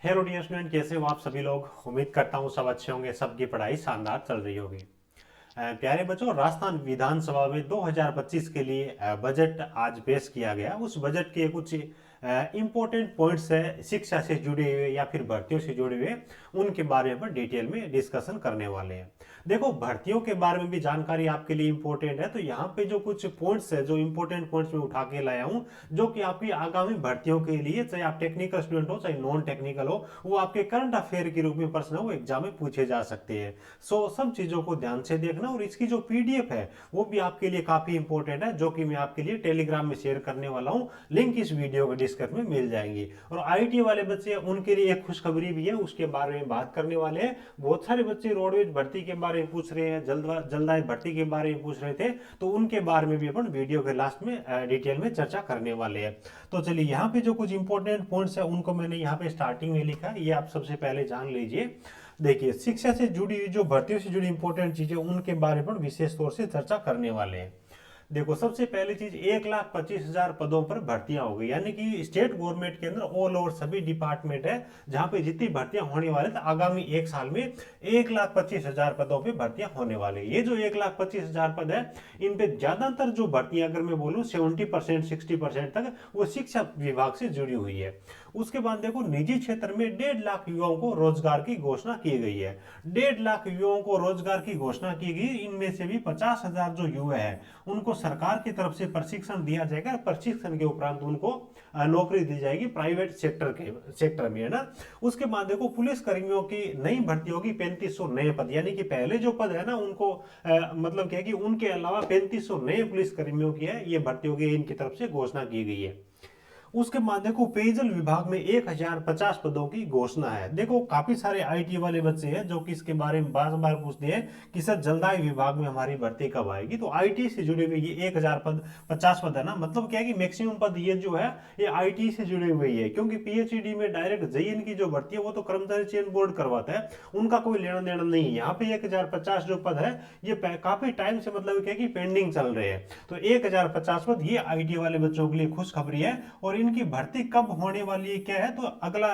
Hello dear student, कैसे हो आप सभी लोग। उम्मीद करता हूँ सब अच्छे होंगे, सबकी पढ़ाई शानदार चल रही होगी। प्यारे बच्चों, राजस्थान विधानसभा में 2025 के लिए बजट आज पेश किया गया। उस बजट के कुछ इम्पोर्टेंट पॉइंट्स है, शिक्षा से जुड़े हुए या फिर भर्तियों से जुड़े हुए, उनके बारे में डिटेल में डिस्कशन करने वाले हैं। देखो, भर्तियों के बारे में भी जानकारी आपके लिए इम्पोर्टेंट है, तो यहाँ पे जो कुछ पॉइंट्स है, जो इम्पोर्टेंट पॉइंट्स मैं उठा के लाया हूँ, जो कि आपकी आगामी भर्तियों के लिए, चाहे आप टेक्निकल स्टूडेंट हो चाहे नॉन टेक्निकल हो, वो आपके करंट अफेयर के रूप में प्रश्न है वो एग्जाम में पूछे जा सकते हैं। सो सब चीजों को ध्यान से देखना, और इसकी जो पीडीएफ है वो भी आपके लिए काफी इंपॉर्टेंट है, जो कि मैं आपके लिए टेलीग्राम में शेयर करने वाला हूँ। लिंक इस वीडियो के डिस्क्रिप्शन में मिल जाएंगी। और आईटी वाले बच्चे, उनके लिए एक खुशखबरी भी है, उसके बारे में बात करने वाले हैं। बहुत सारे बच्चे रोडवेज भर्ती के बारे में पूछ रहे हैं, जल्दाई भर्ती के बारे में पूछ रहे थे, तो उनके बारे में भी अपन वीडियो के लास्ट में डिटेल में चर्चा करने वाले हैं। तो चलिए, यहाँ पे जो कुछ इंपॉर्टेंट पॉइंट्स है उनको मैंने यहाँ पे स्टार्टिंग में लिखा है, ये आप सबसे पहले जान लीजिए। देखिए, शिक्षा से जुड़ी हुई, जो भर्तियों से जुड़ी इंपॉर्टेंट चीजें, उनके बारे में विशेष तौर से चर्चा करने वाले हैं। देखो, सबसे पहली चीज, 1,25,000 पदों पर भर्तियां हो गई, यानी कि स्टेट गवर्नमेंट के अंदर ऑल ओवर सभी डिपार्टमेंट है जहां पे जितनी भर्तियां होने वाले थे, आगामी एक साल में 1,25,000 पदों पे भर्तियां होने वाले। ये जो 1,25,000 पद है, इन पे ज्यादातर जो भर्तियां, अगर मैं बोलूं 70% 60% तक, वो शिक्षा विभाग से जुड़ी हुई है। उसके बाद देखो, निजी क्षेत्र में 1.5 लाख युवाओं को रोजगार की घोषणा की गई है। 1.5 लाख युवाओं को रोजगार की घोषणा की गई। इनमें से भी 50,000 जो युवा है, उनको सरकार की तरफ से प्रशिक्षण दिया जाएगा। प्रशिक्षण के उपरांत उनको नौकरी दी जाएगी प्राइवेट सेक्टर में, है ना। उसके बाद देखो, पुलिस कर्मियों की नई भर्ती होगी, 3500 नए पद, यानी कि पहले जो पद है ना उनको मतलब क्या है कि उनके अलावा 3500 नए पुलिस कर्मियों की है ये भर्ती होगी, इनकी तरफ से घोषणा की गई है। उसके बाद देखो, पेयजल विभाग में 1,050 पदों की घोषणा है। देखो, काफी सारे आईटी वाले बच्चे हैं जो कि इसके बारे में बार बार पूछते हैं कि सर जलदाय विभाग में हमारी भर्ती कब आएगी। तो आईटी से जुड़े हुए ये 1,050 पद है ना, मतलब क्या है कि मैक्सिमम पद ये जो है ये आईटी से जुड़े हुए ही है, क्योंकि पीएचडी में डायरेक्ट जेईएन की जो भर्ती है वो तो कर्मचारी चयन बोर्ड करवाता है, उनका कोई लेना देना नहीं है। यहाँ पे 1,050 जो पद है ये काफी टाइम से, मतलब क्या है कि पेंडिंग चल रहे हैं। तो 1,050 पद ये आईटी वाले बच्चों के लिए खुशखबरी है। और इनकी भर्ती कब होने वाली है क्या है, तो अगला,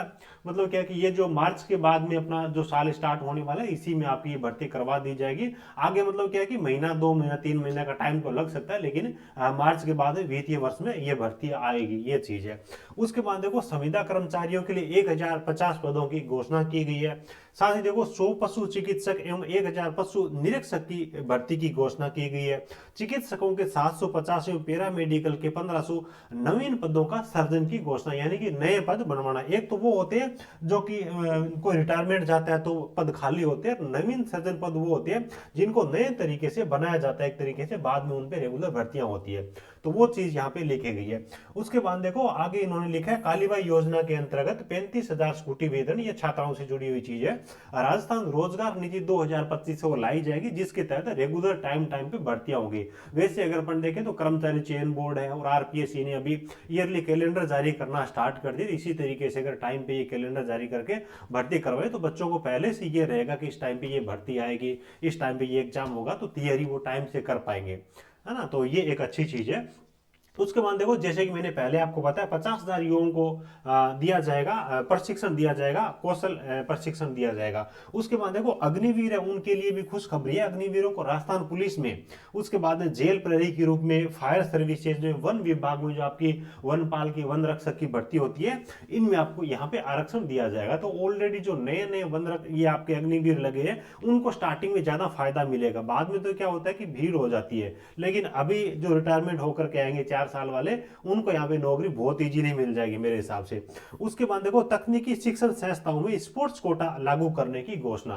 मतलब क्या है कि ये जो मार्च के बाद में अपना जो साल स्टार्ट होने वाला है, इसी में आपकी भर्ती करवा दी जाएगी। आगे मतलब क्या है कि महीना 2 महीना 3 महीने का टाइम तो लग सकता है, लेकिन मार्च के बाद वित्तीय वर्ष में ये भर्ती आएगी, ये चीज है। उसके बाद देखो, संविदा कर्मचारियों के लिए 1,050 पदों की घोषणा की गई है। साथ ही देखो, 100 पशु चिकित्सक एवं 1,000 पशु निरीक्षक की भर्ती की घोषणा की गई है। चिकित्सकों के 750 एवं पैरा मेडिकल के 1,500 नवीन पदों का सर्जन की घोषणा, यानी कि नए पद बनवाना। एक तो वो होते हैं जो कि कोई रिटायरमेंट जाता है तो पद खाली होते हैं, नवीन सर्जन पद वो होते हैं जिनको नए तरीके से बनाया जाता है, एक तरीके से बाद में उन पे रेगुलर भर्तियां होती है। तो वो चीज यहाँ पे लिखी गई है। उसके बाद देखो, आगे इन्होंने लिखा है, कालीबाई योजना के अंतर्गत 35,000 स्कूटी वेतन, ये छात्राओं से जुड़ी हुई चीज है। राजस्थान रोजगार निधि 2025 से वो लाई जाएगी, जिसके तहत रेगुलर टाइम टाइम पे भर्तियां होगी। वैसे अगर अपन देखें तो कर्मचारी चयन बोर्ड है और आरपीएससी ने अभी ईयरली कैलेंडर जारी करना स्टार्ट कर दिया। इसी तरीके से अगर टाइम पे ये कैलेंडर जारी करके भर्ती करवाए तो बच्चों को पहले से ये रहेगा कि इस टाइम पे ये भर्ती आएगी, इस टाइम पे ये एग्जाम होगा, तो तैयारी वो टाइम से कर पाएंगे, है ना। तो ये एक अच्छी चीज है। उसके बाद देखो, जैसे कि मैंने पहले आपको बताया, 50,000 युवाओं को दिया जाएगा, प्रशिक्षण दिया जाएगा, कौशल प्रशिक्षण दिया जाएगा। उसके बाद देखो, अग्निवीर है उनके लिए भी खुशखबरी है। अग्निवीरों को राजस्थान पुलिस में, उसके बाद में जेल प्रहरी के रूप में, फायर सर्विसेज में, वन विभाग में जो आपकी वनपाल की, वन रक्षक की भर्ती होती है, इनमें आपको यहाँ पे आरक्षण दिया जाएगा। तो ऑलरेडी जो नए नए ये आपके अग्निवीर लगे हैं, उनको स्टार्टिंग में ज्यादा फायदा मिलेगा। बाद में तो क्या होता है कि भीड़ हो जाती है, लेकिन अभी जो रिटायरमेंट होकर के आएंगे 4 साल वाले, उनको यहाँ पे नौकरी बहुत इजीली मिल जाएगी मेरे हिसाब से। उसके बाद देखो, तकनीकी शिक्षण संस्थाओं में स्पोर्ट्स कोटा लागू करने की घोषणा,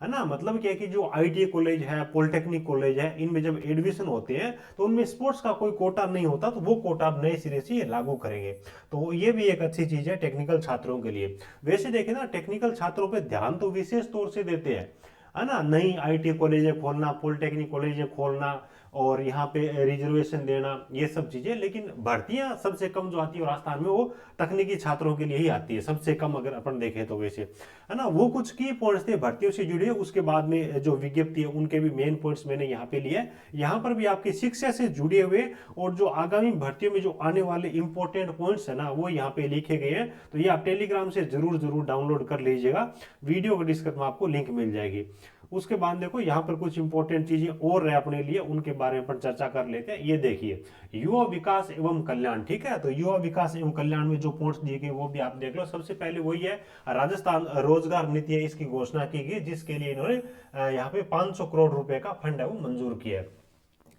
है ना। मतलब क्या है कि जो आईटीआई कॉलेज है, पॉलिटेक्निक कॉलेज है, इनमें जब एडमिशन होते हैं तो उनमें स्पोर्ट्स का कोई कोटा नहीं होता, तो वो कोटा अब नए सिरे से ये लागू करेंगे। तो ये भी एक अच्छी चीज है टेक्निकल छात्रों के लिए। वैसे देखें ना, टेक्निकल छात्रों पर ध्यान तो विशेष तौर से देते हैं, है ना। नई आईटी कॉलेज खोलना, पॉलिटेक्निक कॉलेज खोलना, और यहाँ पे रिजर्वेशन देना, ये सब चीजें। लेकिन भर्तियां सबसे कम जो आती है राजस्थान में वो तकनीकी छात्रों के लिए ही आती है, सबसे कम अगर अपन देखें तो वैसे, है ना। वो कुछ की पॉइंट्स थे भर्तियों से जुड़े, उसके बाद में जो विज्ञप्ति है उनके भी मेन पॉइंट्स मैंने यहाँ पे लिए। यहाँ पर भी आपकी शिक्षा से जुड़े हुए और जो आगामी भर्तियों में जो आने वाले इंपॉर्टेंट पॉइंट्स है ना वो यहाँ पे लिखे गए हैं। तो ये आप टेलीग्राम से जरूर जरूर डाउनलोड कर लीजिएगा, वीडियो के डिस्क्रिप्शन में आपको लिंक मिल जाएगी। उसके बाद देखो यहाँ पर कुछ इंपॉर्टेंट चीजें और है अपने लिए, उनके बारे में पर चर्चा कर लेते हैं। ये देखिए, युवा विकास एवं कल्याण, ठीक है। तो युवा विकास एवं कल्याण में जो पॉइंट्स दिए गए वो भी आप देख लो। सबसे पहले वही है, राजस्थान रोजगार नीति है, इसकी घोषणा की गई, जिसके लिए इन्होंने यहाँ पे 500 करोड़ रुपए का फंड है वो मंजूर किया है।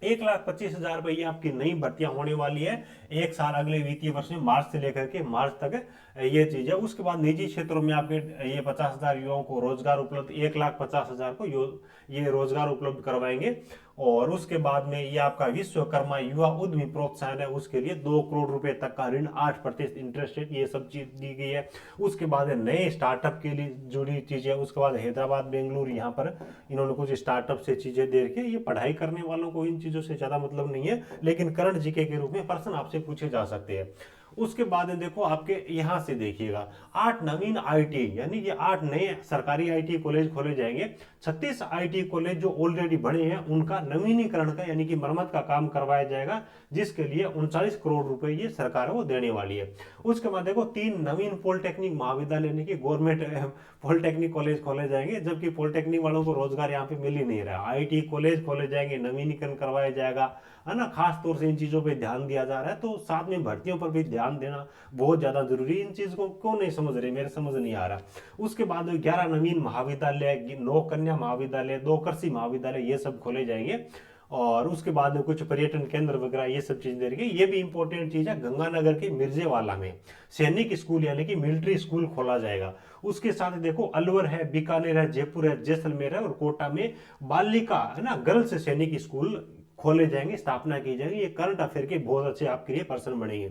1,25,000 रुपए ये आपकी नई भर्तियां होने वाली है एक साल, अगले वित्तीय वर्ष में मार्च से लेकर के मार्च तक ये चीज है। उसके बाद निजी क्षेत्रों में आपके ये 50,000 युवाओं को रोजगार उपलब्ध, 1,50,000 को ये रोजगार उपलब्ध करवाएंगे। और उसके बाद में ये आपका विश्वकर्मा युवा उद्यमी प्रोत्साहन है, उसके लिए 2 करोड़ रुपए तक का ऋण, 8% इंटरेस्ट रेट, ये सब चीज दी गई है। उसके बाद नए स्टार्टअप के लिए जुड़ी चीजें। उसके बाद हैदराबाद, बेंगलुरु, यहाँ पर इन्होंने कुछ स्टार्टअप से चीजें दे रखी है। ये पढ़ाई करने वालों को इन चीजों से ज्यादा मतलब नहीं है, लेकिन करंट जीके के रूप में प्रश्न आपसे पूछे जा सकते हैं। उसके बाद देखो आपके यहां से देखिएगा, 8 नवीन आईटी, यानी कि 8 नए सरकारी आईटी कॉलेज खोले जाएंगे। 36 आईटी कॉलेज जो ऑलरेडी बने हैं उनका नवीनीकरण का यानी कि मरम्मत का काम करवाया जाएगा, जिसके लिए 39 करोड़ रुपए ये सरकार वो देने वाली है। उसके बाद देखो 3 नवीन पॉलिटेक्निक महाविद्यालय यानी कि गवर्नमेंट पॉलिटेक्निक कॉलेज खोले जाएंगे, जबकि पॉलिटेक्निक वालों को रोजगार यहाँ पे मिल ही नहीं रहा। आईटी कॉलेज खोले जाएंगे, नवीनीकरण करवाया जाएगा, है ना। खास तौर से इन चीजों पे ध्यान दिया जा रहा है, तो साथ में भर्तियों पर भी ध्यान देना बहुत ज्यादा जरूरी है। इन चीज को क्यों नहीं समझ रहे, मेरे समझ नहीं आ रहा। उसके बाद 11 नवीन महाविद्यालय, 9 कन्या महाविद्यालय, 2 कृषि महाविद्यालय, ये सब खोले जाएंगे। और उसके बाद में कुछ पर्यटन केंद्र वगैरह ये सब चीज दे रही है। ये भी इंपॉर्टेंट चीज है, गंगानगर के मिर्जेवाला में सैनिक स्कूल यानी कि मिलिट्री स्कूल खोला जाएगा। उसके साथ देखो अलवर है, बीकानेर है, जयपुर है, जैसलमेर है और कोटा में बालिका, है ना, गर्ल्स सैनिक स्कूल खोले जाएंगे, स्थापना की जाएगी। ये करंट अफेयर के बहुत अच्छे आपके लिए पर्सन बनेंगे,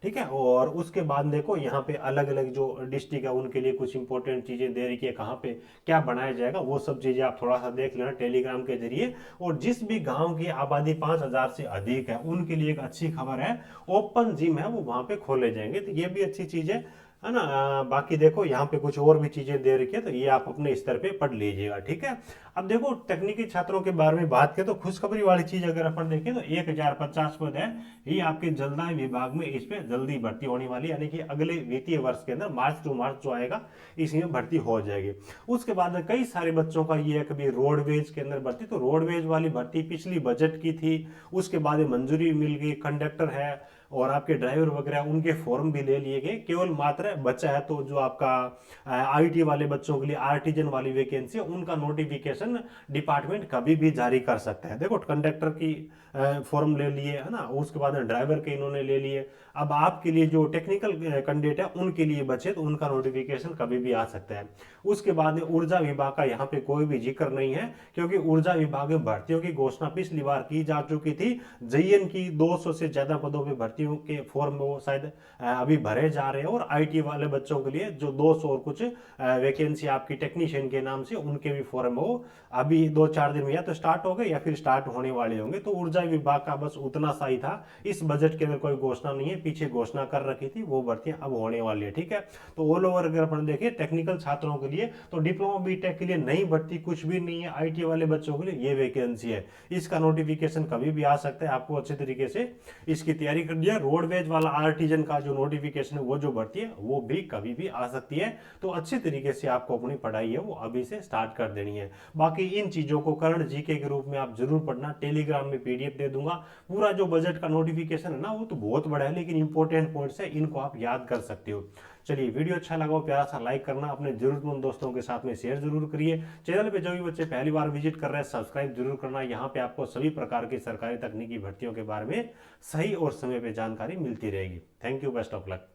ठीक है। और उसके बाद देखो यहाँ पे अलग अलग जो डिस्ट्रिक्ट है उनके लिए कुछ इंपॉर्टेंट चीजें दे रही है, कहाँ पे क्या बनाया जाएगा वो सब चीजें आप थोड़ा सा देख लेना टेलीग्राम के जरिए। और जिस भी गांव की आबादी 5,000 से अधिक है उनके लिए एक अच्छी खबर है, ओपन जिम है वो वहां पे खोले जाएंगे, तो ये भी अच्छी चीज है ना। बाकी देखो यहाँ पे कुछ और भी चीजें दे रखी है, तो ये आप अपने स्तर पे पढ़ लीजिएगा, ठीक है। अब देखो तकनीकी छात्रों के बारे में बात करें तो खुशखबरी वाली चीज अगर अपन देखें तो 1,050 पद है, ये आपके जलदाय विभाग में इस पे जल्दी भर्ती होने वाली, यानी कि अगले वित्तीय वर्ष के अंदर मार्च टू मार्च जो आएगा इसमें भर्ती हो जाएगी। उसके बाद कई सारे बच्चों का ये है कभी रोडवेज के अंदर भर्ती, तो रोडवेज वाली भर्ती पिछली बजट की थी, उसके बाद मंजूरी मिल गई। कंडक्टर है और आपके ड्राइवर वगैरह उनके फॉर्म भी ले लिए गए, केवल मात्र बच्चा है तो जो आपका आईटी वाले बच्चों के लिए आर्टिजन वाली वैकेंसी है उनका नोटिफिकेशन डिपार्टमेंट कभी भी जारी कर सकता है। देखो कंडक्टर की फॉर्म ले लिए, है ना, उसके बाद ड्राइवर के इन्होंने ले लिए। अब आपके लिए जो टेक्निकल कैंडिडेट है उनके लिए बचे तो उनका नोटिफिकेशन कभी भी आ सकता है। उसके बाद ऊर्जा विभाग का यहाँ पे कोई भी जिक्र नहीं है, क्योंकि ऊर्जा विभाग में भर्तियों की घोषणा पिछली बार की जा चुकी थी। जेईएन की 200 से ज्यादा पदों पे भर्तियों के फॉर्म वो शायद अभी भरे जा रहे हैं, और आईटी वाले बच्चों के लिए जो 200 और कुछ वैकेंसी आपकी टेक्नीशियन के नाम से उनके भी फॉर्म वो अभी 2-4 दिन में या तो स्टार्ट हो गए या फिर स्टार्ट होने वाले होंगे। तो ऊर्जा विभाग का बस उतना सा ही था, इस बजट के अंदर कोई घोषणा नहीं है, पीछे घोषणा कर रखी थी, वो भर्तियां अब होने वाली है, ठीक है। तो ऑल ओवर अगर अपन देखें टेक्निकल छात्रों के लिए तो डिप्लोमा बीटेक के लिए नई भर्ती कुछ भी नहीं है, आईटी वाले बच्चों के लिए ये वैकेंसी है, इसका नोटिफिकेशन कभी भी आ सकता है, आपको अच्छे तरीके से इसकी तैयारी करनी है। रोडवेज वाला आर्टिजन का जो नोटिफिकेशन है वो जो भर्ती है वो भी कभी भी आ सकती है, तो अच्छे तरीके से आपको अपनी पढ़ाई है वो अभी से स्टार्ट कर देनी है। बाकी इन चीजों को करंट जीके के रूप में आप जरूर पढ़ना, टेलीग्राम में पीडीएफ दे दूंगा। पूरा जो बजट का नोटिफिकेशन है ना वो तो बहुत बड़ा है, लेकिन इंपॉर्टेंट पॉइंट्स है, इनको आप याद कर सकते हो। चलिए वीडियो अच्छा लगा हो प्यारा सा लाइक करना, अपने जरूरतमंद दोस्तों के साथ में शेयर जरूर करिए। चैनल पे जो भी बच्चे पहली बार विजिट कर रहे हैं सब्सक्राइब जरूर करना, यहाँ पे आपको सभी प्रकार की सरकारी तकनीकी भर्तियों के बारे में सही और समय पे जानकारी मिलती रहेगी। Thank you, best of luck.